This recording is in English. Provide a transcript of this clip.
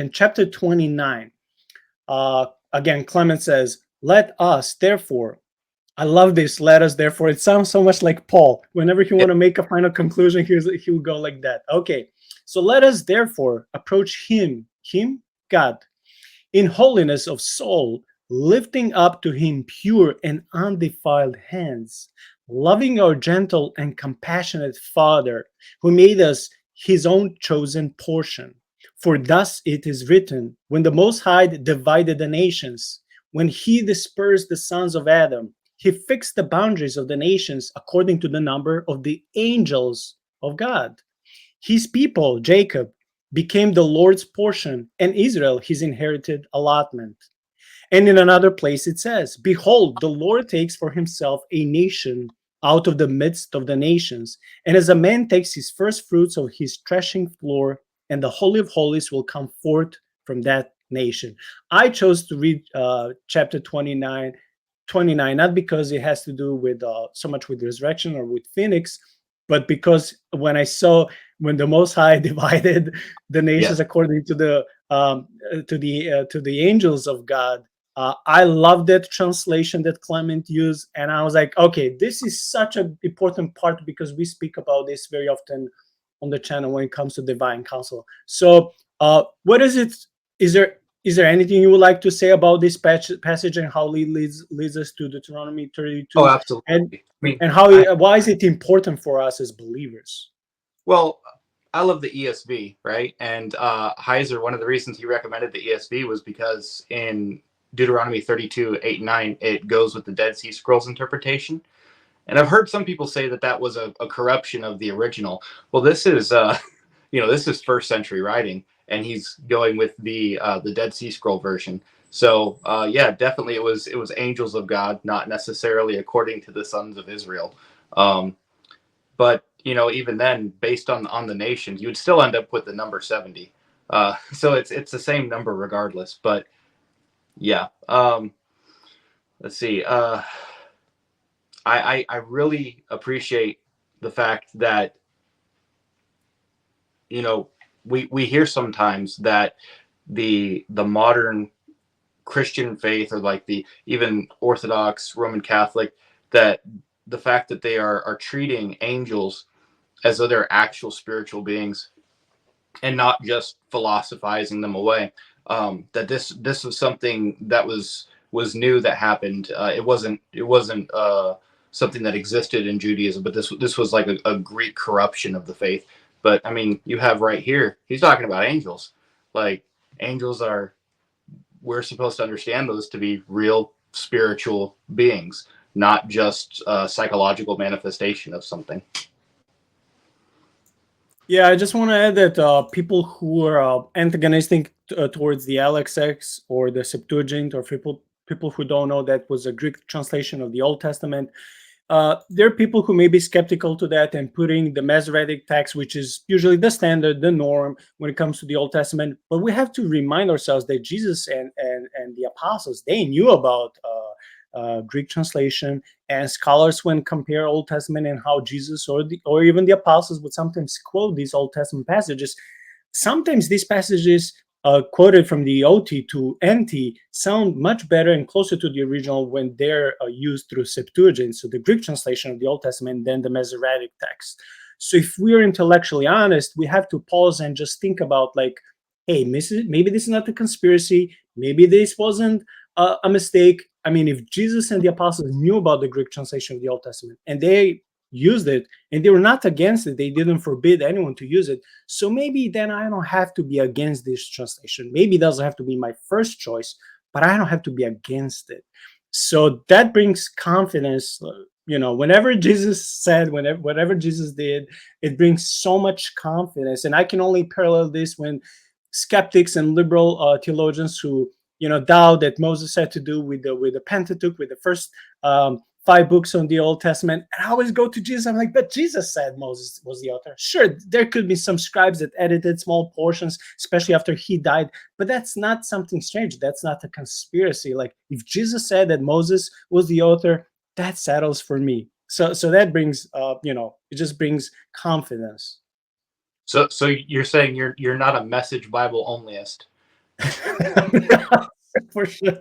in chapter 29, again, Clement says, let us, therefore, I love this, let us, therefore. It sounds so much like Paul. Whenever he want to make a final conclusion, he will go like that. Okay, so let us, therefore, approach him, God, in holiness of soul, lifting up to him pure and undefiled hands, loving our gentle and compassionate Father, who made us his own chosen portion. For thus it is written, when the Most High divided the nations, when he dispersed the sons of Adam, he fixed the boundaries of the nations according to the number of the angels of God. His people, Jacob, became the Lord's portion, and Israel his inherited allotment. And in another place it says, behold, the Lord takes for himself a nation out of the midst of the nations, and as a man takes his first fruits of his threshing floor, and the Holy of Holies will come forth from that nation. I chose to read chapter 29, not because it has to do with so much with resurrection or with Phoenix, but because when the Most High divided the nations according to the angels of God, I love that translation that Clement used, and I was like, okay, this is such an important part because we speak about this very often on the channel when it comes to divine counsel. So, what is it? Is there anything you would like to say about this passage and how it leads us to Deuteronomy 32? Oh, absolutely. And why is it important for us as believers? Well, I love the ESV, right? And Heiser, one of the reasons he recommended the ESV was because in Deuteronomy 32, 8 and 9, it goes with the Dead Sea Scrolls interpretation. And I've heard some people say that that was a corruption of the original. Well, this is, this is first century writing, and he's going with the Dead Sea Scroll version. So yeah, definitely it was angels of God, not necessarily according to the sons of Israel. But even then, based on the nations, you would still end up with the number 70. So it's the same number regardless. But yeah, let's see. I really appreciate the fact that we hear sometimes that the modern Christian faith, or like the even Orthodox Roman Catholic, that the fact that they are treating angels as though they're actual spiritual beings and not just philosophizing them away. That this was something that was new that happened. It wasn't something that existed in Judaism, but this was like a Greek corruption of the faith. But I mean, you have right here, he's talking about angels. Like angels we're supposed to understand those to be real spiritual beings, not just a psychological manifestation of something. Yeah, I just want to add that people who are antagonistic towards the LXX or the Septuagint, or people who don't know that was a Greek translation of the Old Testament, there are people who may be skeptical to that and putting the Masoretic text, which is usually the standard, the norm when it comes to the Old Testament. But we have to remind ourselves that Jesus and the apostles, they knew about Greek translation, and scholars, when compare Old Testament and how Jesus or even the apostles would sometimes quote these Old Testament passages, sometimes these passages quoted from the OT to NT sound much better and closer to the original when they're used through Septuagint, so the Greek translation of the Old Testament, than the Masoretic text. So if we're intellectually honest, we have to pause and just think about, like, hey, maybe this is not a conspiracy. Maybe this wasn't a mistake. I mean, if Jesus and the apostles knew about the Greek translation of the Old Testament and they used it and they were not against it, they didn't forbid anyone to use it, so maybe then I don't have to be against this translation. Maybe it doesn't have to be my first choice, but I don't have to be against it. So that brings confidence. Whenever Jesus said, whatever Jesus did, it brings so much confidence. And I can only parallel this when skeptics and liberal theologians who doubt that Moses had to do with the Pentateuch, with the first 5 books on the Old Testament. And I always go to Jesus. I'm like, but Jesus said Moses was the author. Sure, there could be some scribes that edited small portions, especially after he died, but that's not something strange. That's not a conspiracy. Like, if Jesus said that Moses was the author, that settles for me. So that brings it just brings confidence. So you're saying you're not a Message Bible onlyist. For sure.